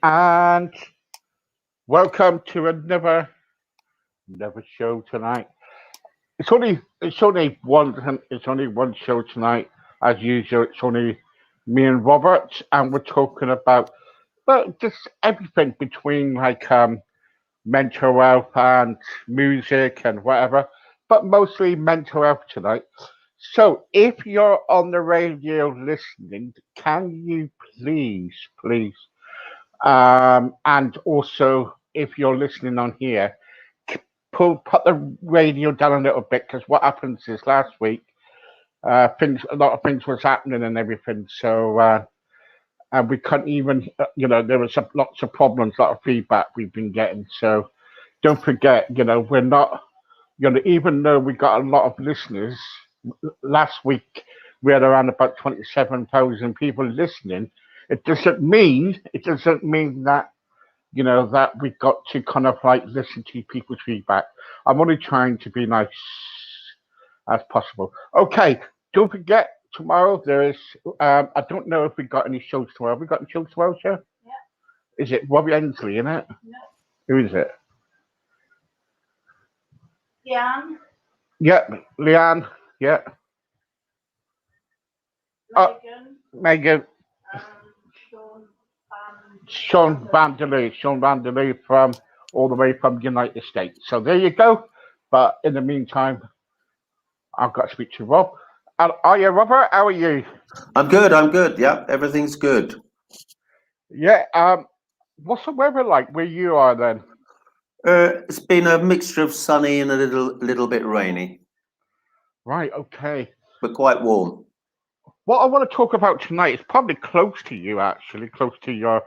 And welcome to another show tonight. It's only one show tonight. As usual, it's only me and Robert, and we're talking about just everything between mental health and music and whatever, but mostly mental health tonight. So if you're on the radio listening, can you please, and also if you're listening on here, put the radio down a little bit because what happens is last week a lot of things was happening and everything, so and we couldn't even there was lots of problems, a lot of feedback we've been getting. So don't forget, we're not, even though we got a lot of listeners last week, we had around about 27,000 people listening. It doesn't mean that that we got to kind of like listen to people's feedback. I'm only trying to be nice as possible. Okay, don't forget tomorrow there is. I don't know if we got any shows tomorrow. Have we got any shows tomorrow, sir? Is it Robbie Ainsley, isn't it? Who is it? Yeah, Leanne. Yeah. Megan. Sean Vanderlei from all the way from the United States. So there you go. But in the meantime, I've got to speak to Rob. Are you, Robert? How are you? I'm good. I'm good. Yeah, everything's good. Yeah. What's the weather like where you are then? It's been a mixture of sunny and a little bit rainy, Right. Okay. but quite warm. What I want to talk about tonight is probably close to you, actually, close to your,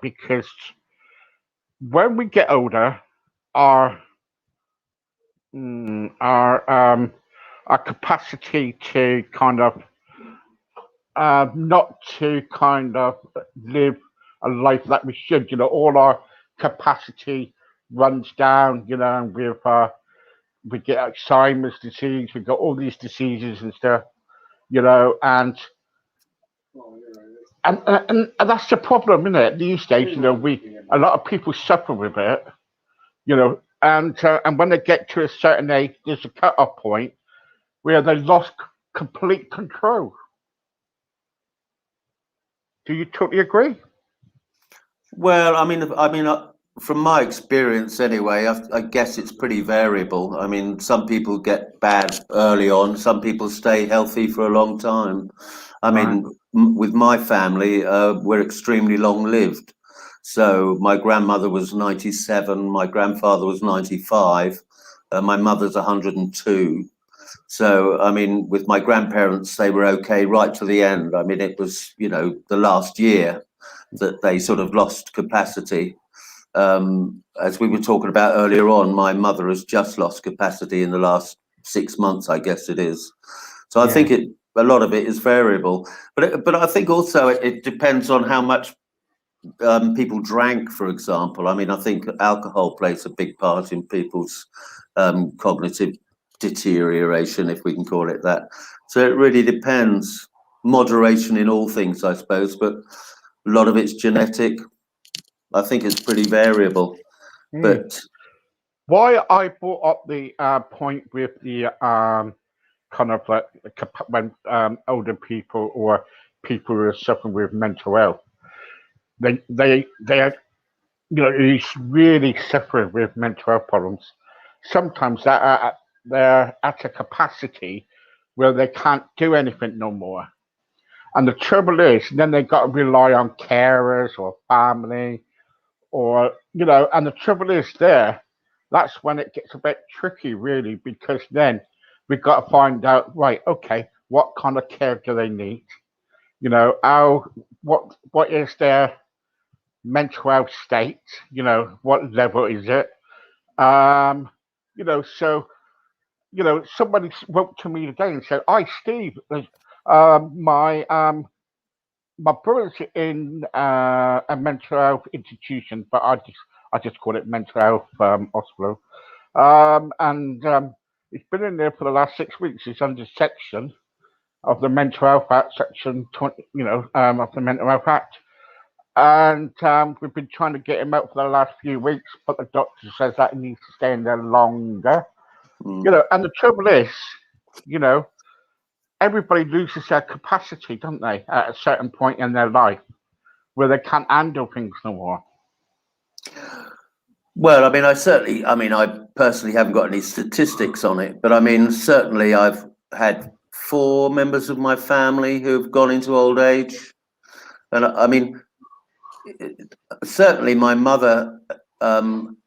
because when we get older, our our our capacity to kind of not to kind of live a life that we should. All our capacity runs down. And we get Alzheimer's disease. We got all these diseases and stuff. And that's the problem, isn't it? These days, we a lot of people suffer with it. And when they get to a certain age, there's a cut-off point where they lost complete control. Do you totally agree? Well, from my experience anyway, I guess it's pretty variable. I mean, some people get bad early on. Some people stay healthy for a long time. I Right. mean, with my family, we're extremely long-lived. So my grandmother was 97, my grandfather was 95, my mother's 102. So, I mean, with my grandparents, they were okay right to the end. I mean, it was, the last year that they sort of lost capacity. As we were talking about earlier on, my mother has just lost capacity in the last 6 months, I guess it is. So I think Yeah. a lot of it is variable, but I think also it depends on how much people drank, for example. I mean, I think alcohol plays a big part in people's cognitive deterioration, if we can call it that. So it really depends. Moderation in all things, I suppose, but a lot of it's genetic. I think it's pretty variable. Mm. But Why I brought up the point with the kind of like when older people or people who are suffering with mental health, they are, who's really suffering with mental health problems. Sometimes they're at a capacity where they can't do anything no more. And the trouble is, then they got to rely on carers or family, or and the trouble is there, that's when it gets a bit tricky, really, because then we've got to find out, right, okay, what kind of care do they need? How what is their mental health state? What level is it? Um, so somebody wrote to me today and said, "Hi, Steve, my my brother's in a mental health institution, but I just call it mental health hospital. And he's been in there for the last 6 weeks. He's under section of the Mental Health Act, section 20, of the Mental Health Act. and we've been trying to get him out for the last few weeks, but the doctor says that he needs to stay in there longer. Mm. And the trouble is, you know, everybody loses their capacity, don't they, at a certain point in their life where they can't handle things no more. Well, I mean, I personally haven't got any statistics on it, but I mean, certainly I've had 4 members of my family who have gone into old age. And I mean, certainly my mother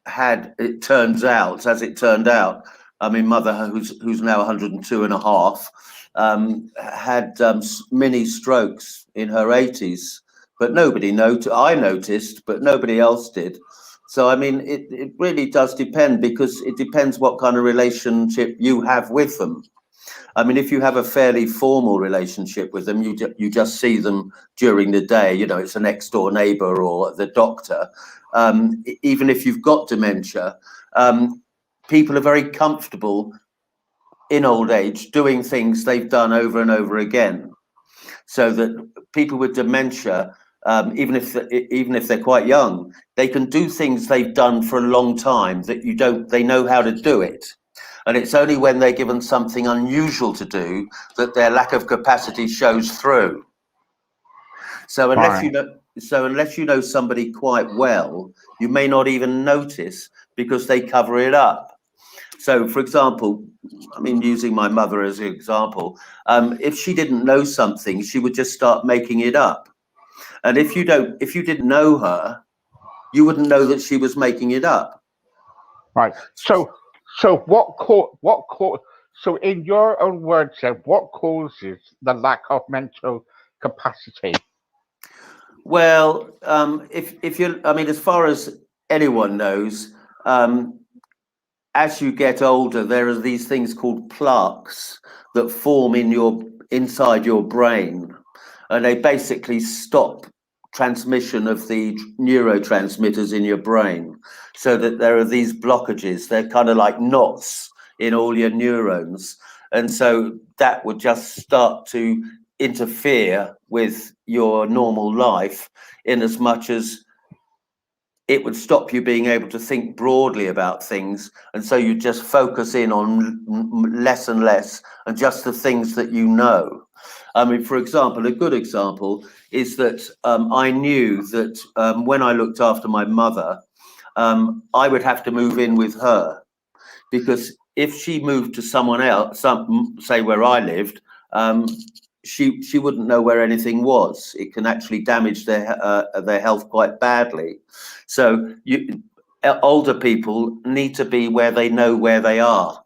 had, it turns out, as it turned out, I mean, mother, who's now 102 and a half, had mini strokes in her 80s, but nobody noticed. I noticed, but nobody else did. So, I mean, it really does depend, because it depends what kind of relationship you have with them. I mean, if you have a fairly formal relationship with them, you just see them during the day, it's a next door neighbor or the doctor. Even if you've got dementia, people are very comfortable in old age doing things they've done over and over again. So that people with dementia, even if they're quite young, they can do things they've done for a long time that they know how to do it. And it's only when they're given something unusual to do that their lack of capacity shows through. So unless you know somebody quite well, you may not even notice, because they cover it up. So, for example, I mean, using my mother as an example, if she didn't know something, she would just start making it up. And if you didn't know her, you wouldn't know that she was making it up. Right. So so in your own words, then, what causes the lack of mental capacity? Well, if you, I mean, as far as anyone knows, as you get older, there are these things called plaques that form inside your brain, and they basically stop transmission of the neurotransmitters in your brain, so that there are these blockages. They're kind of like knots in all your neurons, and so that would just start to interfere with your normal life, in as much as it would stop you being able to think broadly about things, and so you just focus in on less and less, and just the things that you know. I mean, for example, a good example is that I knew that when I looked after my mother, I would have to move in with her, because if she moved to someone else, say where I lived, she wouldn't know where anything was. It can actually damage their health quite badly. So older people need to be where they know where they are.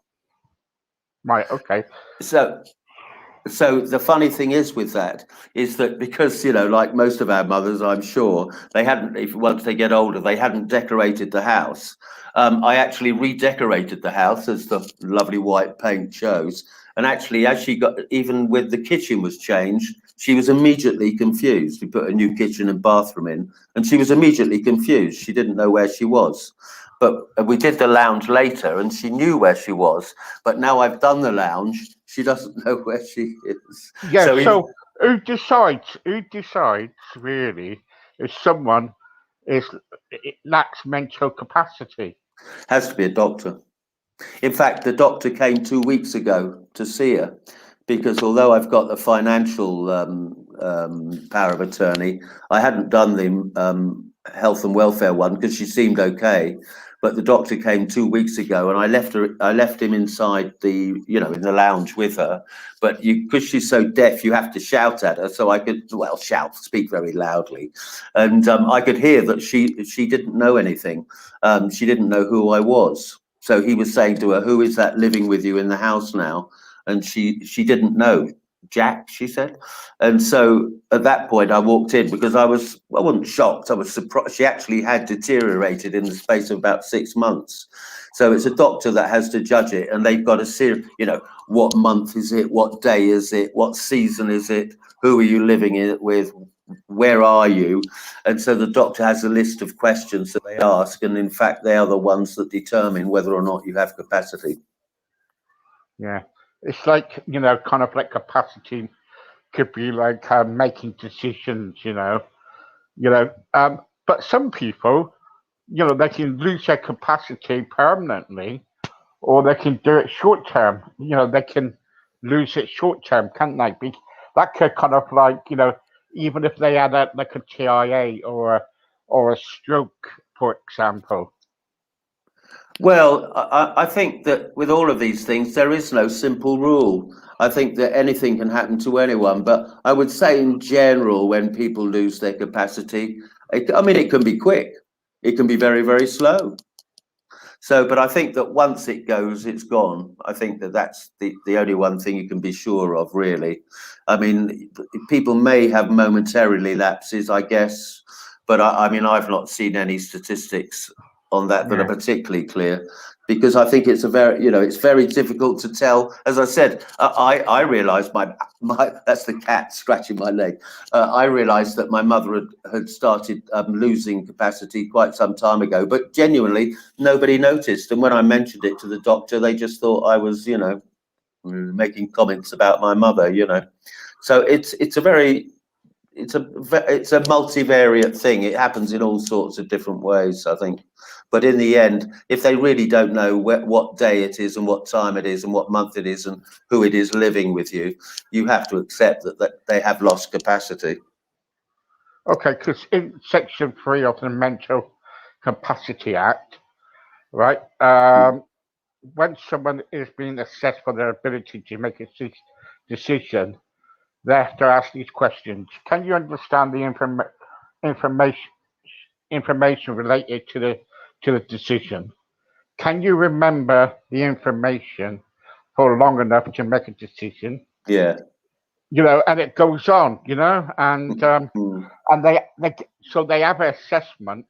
Right. Okay. So the funny thing is with that is that, because like most of our mothers, I'm sure they hadn't. Once they get older, they hadn't decorated the house. I actually redecorated the house, as the lovely white paint shows. And actually, as she got, even with the kitchen was changed, she was immediately confused. We put a new kitchen and bathroom in, and she was immediately confused. She didn't know where she was. But we did the lounge later, and she knew where she was. But now I've done the lounge, she doesn't know where she is. Yeah. So who decides? Who decides really if someone lacks mental capacity? Has to be a doctor. In fact, the doctor came 2 weeks ago to see her, because although I've got the financial power of attorney, I hadn't done the health and welfare one, because she seemed okay. But the doctor came 2 weeks ago, and I left him inside in the lounge with her. But because she's so deaf, you have to shout at her. So I could, speak very loudly, and I could hear that she didn't know anything. She didn't know who I was. So he was saying to her, "Who is that living with you in the house now?" And she didn't know. "Jack," she said. And so at that point I walked in, because I wasn't shocked, I was surprised. She actually had deteriorated in the space of about 6 months. So it's a doctor that has to judge it, and they've got to see, what month is it, what day is it, what season is it, who are you living in it with, where are you? And so the doctor has a list of questions that they ask, and in fact they are the ones that determine whether or not you have capacity. Yeah. It's like, kind of like capacity could be like making decisions, You know, but some people, they can lose their capacity permanently, or they can do it short term. They can lose it short term, can't they? That could kind of like, even if they had like a TIA or a stroke, for example. Well, I think that with all of these things, there is no simple rule. I think that anything can happen to anyone, but I would say in general, when people lose their capacity, I mean, it can be quick, it can be very, very slow. So, but I think that once it goes, it's gone. I think that that's the only one thing you can be sure of, really. I mean, people may have momentarily lapses, I guess, but I mean, I've not seen any statistics on that that are Yeah. particularly clear, because I think it's a very, it's very difficult to tell. As I said, I realised my that's the cat scratching my leg. I realised that my mother had started losing capacity quite some time ago, but genuinely nobody noticed. And when I mentioned it to the doctor, they just thought I was, making comments about my mother. So it's a very it's a multivariate thing. It happens in all sorts of different ways, I think. But in the end, if they really don't know what day it is and what time it is and what month it is and who it is living with you, you have to accept that they have lost capacity. Okay, because in Section 3 of the Mental Capacity Act, right, when someone is being assessed for their ability to make a decision, they have to ask these questions. Can you understand the information information related to the decision? Can you remember the information for long enough to make a decision? Yeah. And it goes on, Mm. and they have an assessment,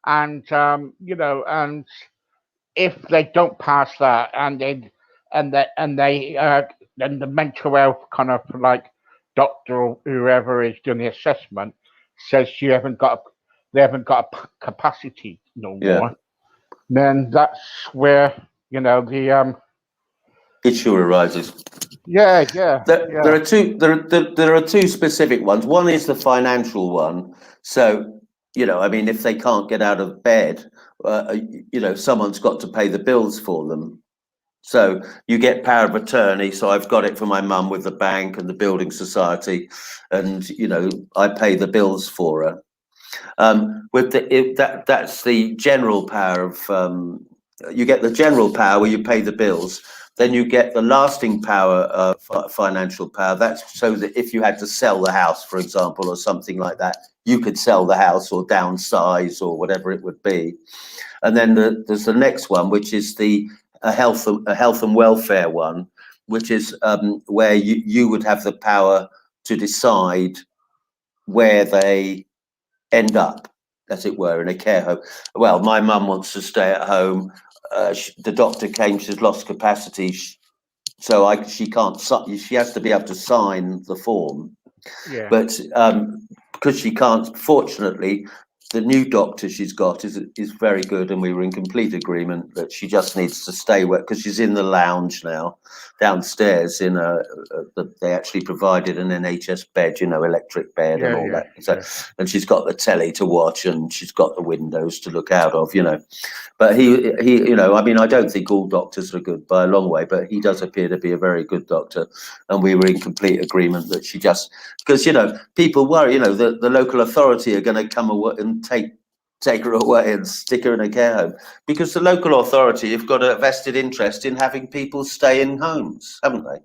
and and if they don't pass that, and they then the mental health kind of like doctor or whoever is doing the assessment says they haven't got a capacity no Yeah. more, then that's where the Issue arises. yeah, yeah, There yeah, are two. There are two specific ones. One is the financial one. So, I mean, if they can't get out of bed, someone's got to pay the bills for them. So you get power of attorney. So I've got it for my mum with the bank and the building society, and I pay the bills for her. That's the general power of. You get the general power where you pay the bills. Then you get the lasting power of financial power. That's so that if you had to sell the house, for example, or something like that, you could sell the house or downsize or whatever it would be. And then there's the next one, which is a health and welfare one, which is where you would have the power to decide where they end up, as it were, in a care home. Well, my mum wants to stay at home. The doctor came, she's lost capacity, so she can't. She has to be able to sign the form, yeah. but because she can't, fortunately, the new doctor she's got is very good, and we were in complete agreement that she just needs to stay where, because she's in the lounge now downstairs in they actually provided an NHS bed, electric bed and Yeah, all yeah, that. So, yeah. and she's got the telly to watch and she's got the windows to look out of, But I mean, I don't think all doctors are good by a long way, but he does appear to be a very good doctor, and we were in complete agreement that she just, because people worry, the local authority are going to come away and take her away and stick her in a care home, because the local authority have got a vested interest in having people stay in homes, haven't they?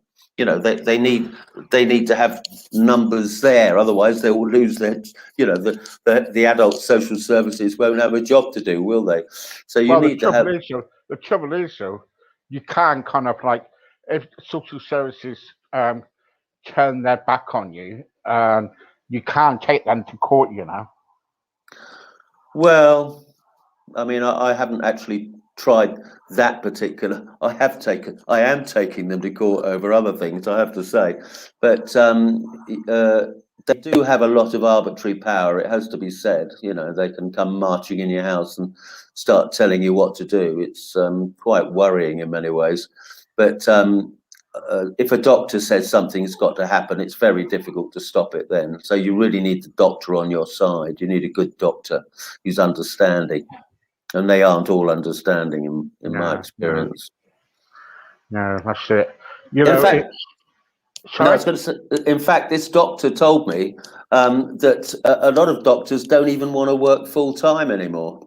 They need to have numbers there, otherwise they will lose their, the adult social services won't have a job to do, will they? So you Well, need to have. the trouble is though, you can kind of like, if social services turn their back on you, you can't take them to court. Well, I mean, I haven't actually tried that particular. I am taking them to court over other things, I have to say, but they do have a lot of arbitrary power. It has to be said. They can come marching in your house and start telling you what to do. It's quite worrying in many ways, but if a doctor says something's got to happen, it's very difficult to stop it then. So you really need the doctor on your side. You need a good doctor who's understanding. And they aren't all understanding in my experience. No, that's it. You In know, fact, it's no, I sorry. was going to say, in fact, this doctor told me that a lot of doctors don't even want to work full time anymore.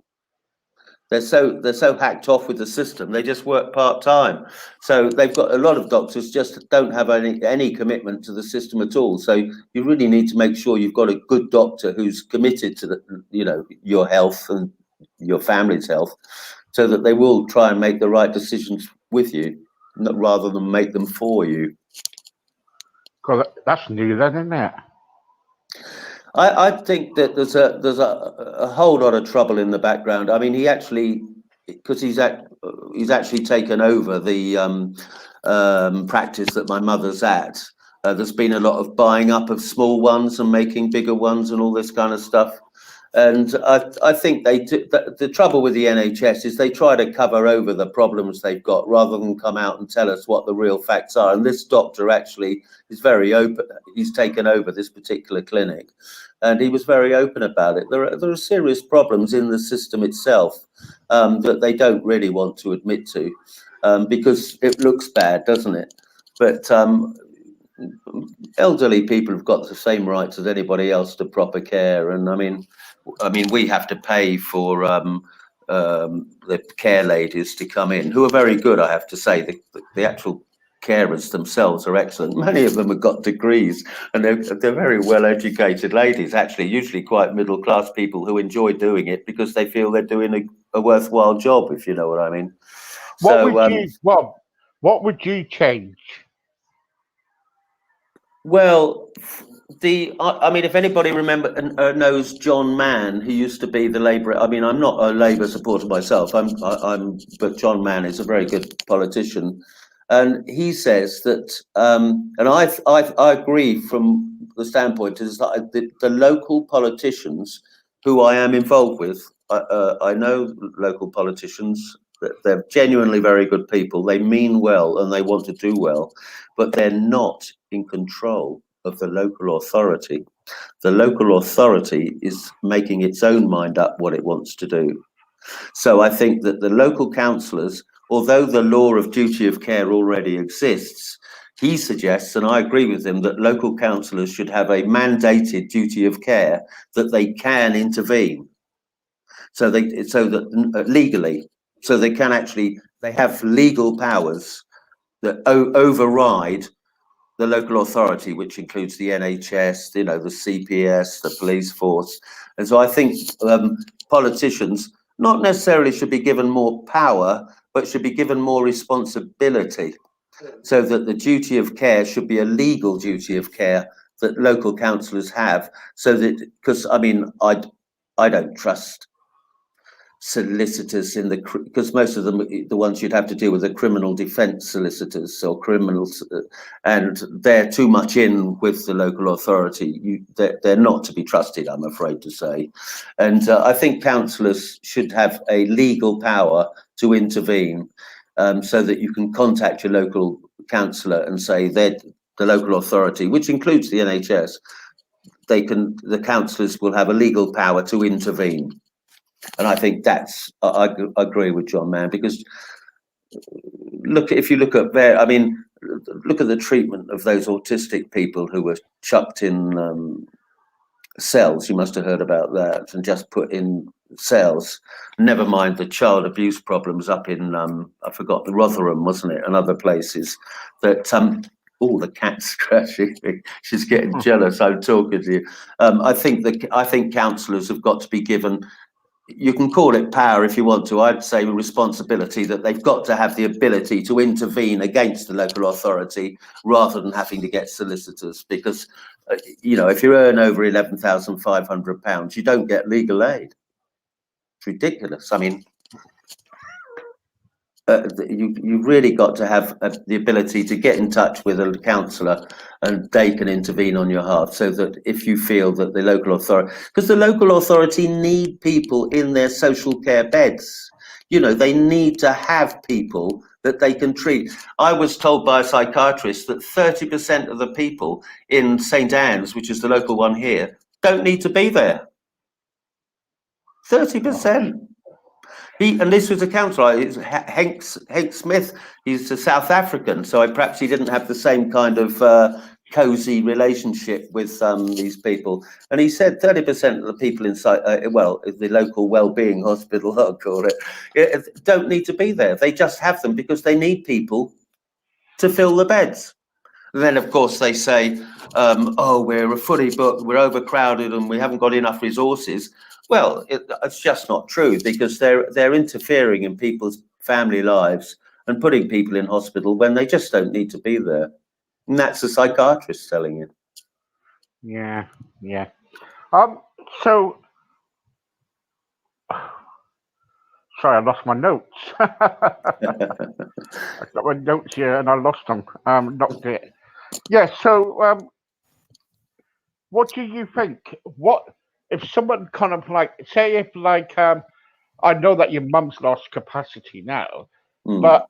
They're so hacked off with the system. They just work part time. So they've got a lot of doctors just don't have any commitment to the system at all. So you really need to make sure you've got a good doctor who's committed to your health and your family's health, so that they will try and make the right decisions with you, rather than make them for you. God, that's new then, isn't it? I think that there's a whole lot of trouble in the background. I mean, he actually, because he's actually taken over the practice that my mother's at. There's been a lot of buying up of small ones and making bigger ones and all this kind of stuff. And I think the trouble with the NHS is they try to cover over the problems they've got rather than come out and tell us what the real facts are. And this doctor actually is very open. He's taken over this particular clinic, and he was very open about it. There are serious problems in the system itself that they don't really want to admit to, because it looks bad, doesn't it? But elderly people have got the same rights as anybody else to proper care. And I mean, we have to pay for the care ladies to come in, who are very good, I have to say. The actual carers themselves are excellent. Many of them have got degrees, and they're very well educated ladies, actually, usually quite middle class people who enjoy doing it because they feel they're doing a worthwhile job, if you know what I mean. What would you change? Well, I mean, if anybody knows John Mann, who used to be the Labour. I mean, I'm not a Labour supporter myself. But John Mann is a very good politician, and he says that, and I agree from the standpoint is that the local politicians who I am involved with, I know local politicians. They're genuinely very good people. They mean well and they want to do well, but they're not in control of the local authority. The local authority is making its own mind up what it wants to do. So I think that the local councillors, although the law of duty of care already exists, he suggests, and I agree with him, that local councillors should have a mandated duty of care that they can intervene. So that legally, so they can actually, they have legal powers that override the local authority, which includes the NHS, the CPS, the police force. And so I think politicians not necessarily should be given more power, but should be given more responsibility, so that the duty of care should be a legal duty of care that local councillors have. So that, because I mean, I don't trust solicitors because most of them, the ones you'd have to deal with, are criminal defence solicitors or criminals, and they're too much in with the local authority. They're not to be trusted, I'm afraid to say. And I think councillors should have a legal power to intervene, so that you can contact your local councillor and say that the local authority, which includes the NHS, the councillors will have a legal power to intervene. And I think I agree with John Mann, because if you look at look at the treatment of those autistic people who were chucked in cells. You must have heard about that, and just put in cells. Never mind the child abuse problems up in I forgot, the Rotherham, wasn't it, and other places that the cat's scratching. She's getting jealous. I'm talking to you. I think councillors have got to be given, you can call it power if you want to, I'd say responsibility, that they've got to have the ability to intervene against the local authority rather than having to get solicitors, because if you earn over £11,500, you don't get legal aid. It's ridiculous. I mean, you've really got to have the ability to get in touch with a councillor, and they can intervene on your behalf, so that if you feel that the local authority, because the local authority need people in their social care beds, they need to have people that they can treat. I was told by a psychiatrist that 30% of the people in St. Anne's, which is the local one here, don't need to be there. 30%. And this was a counsellor, it's Hank Smith. He's a South African, so perhaps he didn't have the same kind of cosy relationship with these people. And he said 30% of the people inside, the local well-being hospital, I'll call it, don't need to be there. They just have them because they need people to fill the beds. And then, of course, they say, oh, we're fully booked, we're overcrowded, and we haven't got enough resources. Well, it's just not true, because they're interfering in people's family lives and putting people in hospital when they just don't need to be there. And that's the psychiatrist telling you. Yeah, yeah. So, sorry, I lost my notes. I got my notes here and I lost them. Not it. Yeah. So, what do you think? What if someone kind of like, say, if like, I know that your mum's lost capacity now, but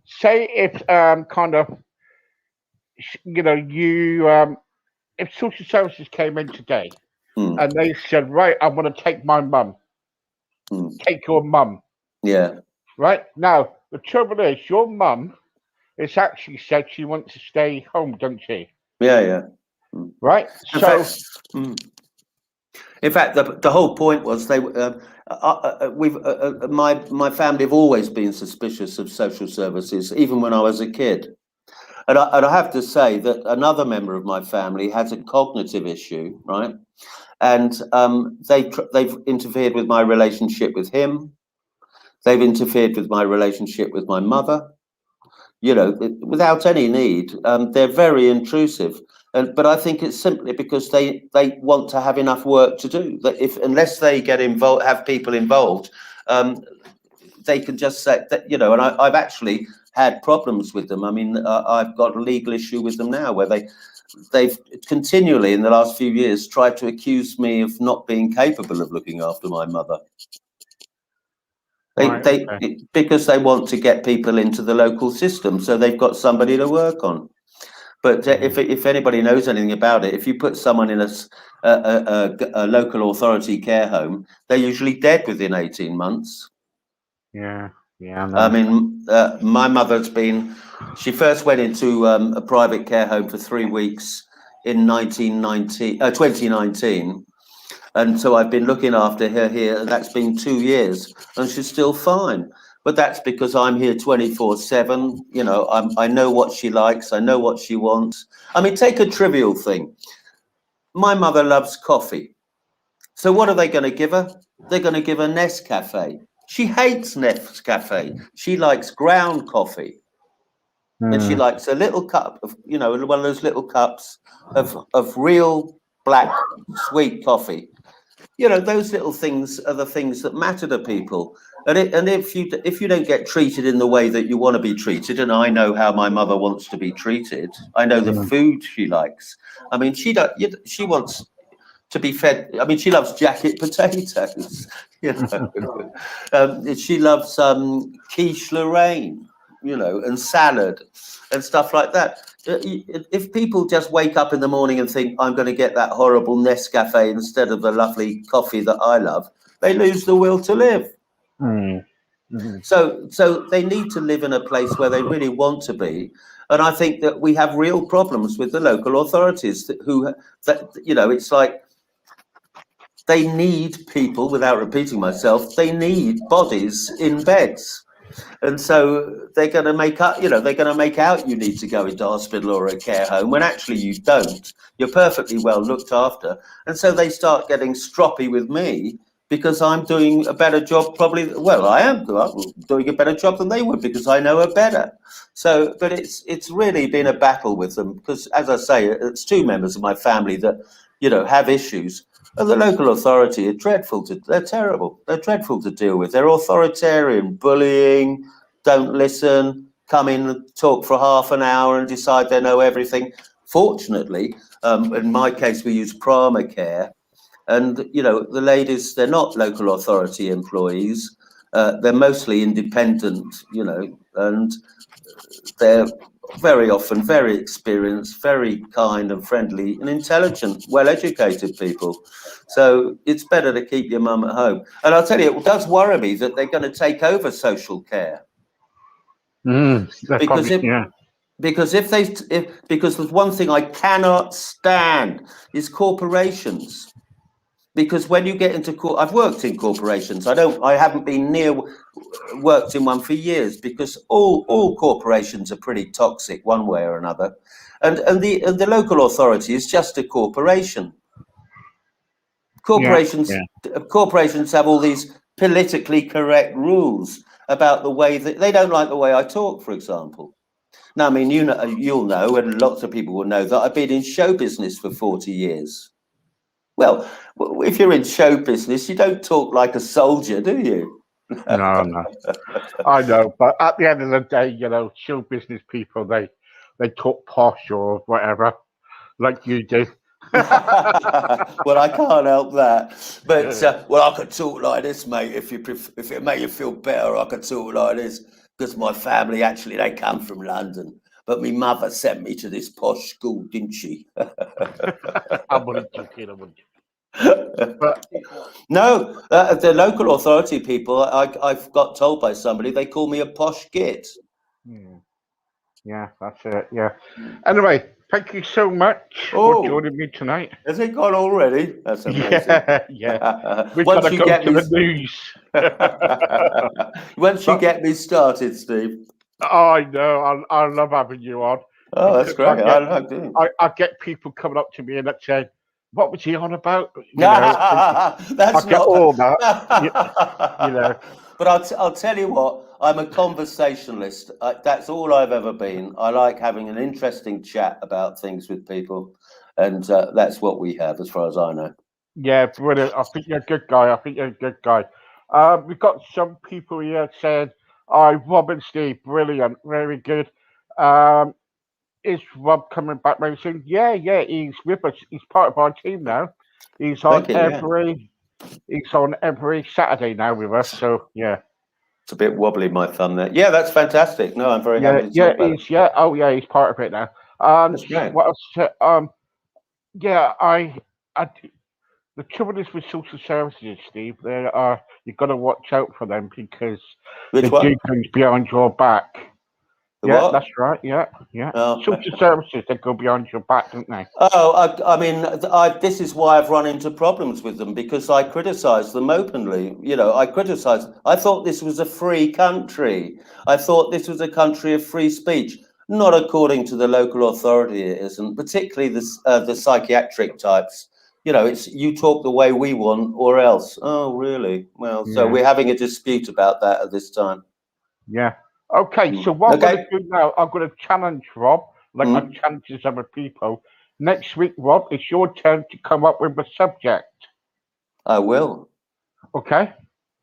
say if kind of, you know, you if social services came in today and they said, right, I want to take my mum, take your mum. Yeah. Right now, the trouble is, your mum has actually said she wants to stay home, doesn't she? Yeah, yeah. Right. In fact, the whole point was my family have always been suspicious of social services, even when I was a kid. And I have to say that another member of my family has a cognitive issue, right? And they've interfered with my relationship with him. They've interfered with my relationship with my mother, you know, without any need. They're very intrusive. But I think it's simply because they want to have enough work to do. That unless they get involved, have people involved, they can just say that, you know. And I've actually had problems with them. I mean, I've got a legal issue with them now where they've continually in the last few years tried to accuse me of not being capable of looking after my mother. Because they want to get people into the local system, so they've got somebody to work on. But if anybody knows anything about it, if you put someone in a local authority care home, they're usually dead within 18 months. Yeah, yeah. I mean, my mother's she first went into a private care home for 3 weeks in 2019. And so I've been looking after her here, and that's been 2 years, and she's still fine. But that's because I'm here 24/7. You know, I know what she likes. I know what she wants. I mean, take a trivial thing. My mother loves coffee. So what are they going to give her? They're going to give her Nescafe. She hates Nescafe. She likes ground coffee. And she likes a little cup of, you know, one of those little cups of real black sweet coffee. You know, those little things are the things that matter to people. And if you don't get treated in the way that you want to be treated, and I know how my mother wants to be treated, I know the food she likes. I mean, she wants to be fed. I mean, she loves jacket potatoes. You know, she loves quiche Lorraine, you know, and salad and stuff like that. If people just wake up in the morning and think, I'm going to get that horrible Nescafe instead of the lovely coffee that I love, they lose the will to live. So they need to live in a place where they really want to be. And I think that we have real problems with the local authorities you know, it's like they need people, without repeating myself, they need bodies in beds. And so they're going to make up, you know, they're going to make out you need to go into hospital or a care home when actually you don't. You're perfectly well looked after. And so they start getting stroppy with me because I'm doing a better job, probably. Well, I am doing a better job than they would because I know her better. So, but it's really been a battle with them because, as I say, it's two members of my family that, you know, have issues. And the local authority are dreadful they're terrible. They're dreadful to deal with. They're authoritarian, bullying, don't listen, come in, talk for half an hour and decide they know everything. Fortunately, in my case, we use Prama Care. And, you know, the ladies, they're not local authority employees. They're mostly independent, you know, and they're very often very experienced, very kind and friendly and intelligent, well-educated people. So it's better to keep your mum at home. And I'll tell you, it does worry me that they're going to take over social care. Because because there's one thing I cannot stand is corporations. Because when you get into I've worked in corporations. I haven't been worked in one for years, because all corporations are pretty toxic one way or another, and the local authority is just a corporation. Corporations have all these politically correct rules about the way that they don't like the way I talk, for example. Now, I mean, you'll know, and lots of people will know, that I've been in show business for 40 years. Well, if you're in show business, you don't talk like a soldier, do you? No. I know, but at the end of the day, you know, show business people, they talk posh or whatever, like you do. Well, I can't help that. But well, I could talk like this, mate. If it made you feel better, I could talk like this, because my family actually, they come from London, but my mother sent me to this posh school, didn't she? I'm only joking. But no, the local authority people, I've got told by somebody, they call me a posh git. Yeah, that's it. Yeah. Anyway, thank you so much for joining me tonight. Has it gone already? That's amazing. Yeah. We've got to go to the news. Once you get me started, Steve. Oh, I know. I love having you on. Oh, that's great. I get people coming up to me and say, "What was he on about?" You know, that's I get all that. You know. But I'll tell you what, I'm a conversationalist. That's all I've ever been. I like having an interesting chat about things with people, and that's what we have, as far as I know. Yeah, brilliant. I think you're a good guy. We've got some people here saying, Rob and Steve, brilliant, very good. Is Rob coming back very soon? Yeah, he's with us. He's part of our team now. He's on every Saturday now with us. So yeah. It's a bit wobbly, my thumb there. Yeah, that's fantastic. No, I'm very happy to talk about it. He's part of it now. That's great. What else? The trouble is with social services, Steve. You've got to watch out for them, because they do things behind your back. What? That's right. Yeah. Social services, they go behind your back, don't they? Oh, I mean, this is why I've run into problems with them, because I criticise them openly. You know, I thought this was a free country. I thought this was a country of free speech. Not according to the local authority, it isn't. Particularly the psychiatric types. You know, it's you talk the way we want or else. Oh, really? Well, so we're having a dispute about that at this time. Yeah. Okay, so what I'm going to do now, I'm going to challenge Rob, like I challenge other people. Next week, Rob, it's your turn to come up with a subject. I will. Okay.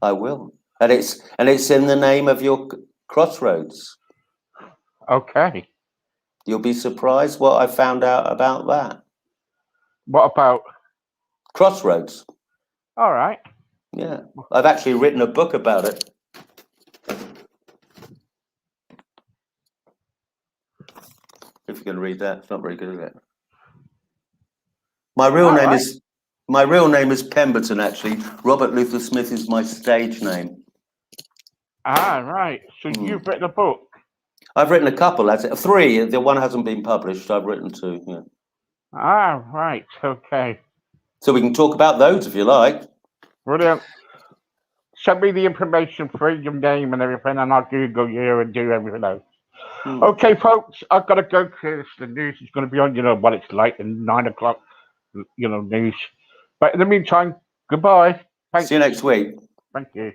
I will. And it's in the name of your crossroads. Okay. You'll be surprised what I found out about that. What about? Crossroads. All right. Yeah. I've actually written a book about it. If you can read that, it's not very good, is it? My real name is Pemberton, actually. Robert Luther Smith is my stage name. Ah, right. So you've written a book? I've written a couple. That's it. 3. The one hasn't been published. I've written 2. Yeah. Ah, right. Okay. So we can talk about those if you like. Brilliant. Send me the information for your name and everything, and I'll Google you and do everything else. Okay, folks, I've got to go because the news is going to be on. You know what it's like in 9 o'clock, news. But in the meantime, goodbye. See you next week. Thank you.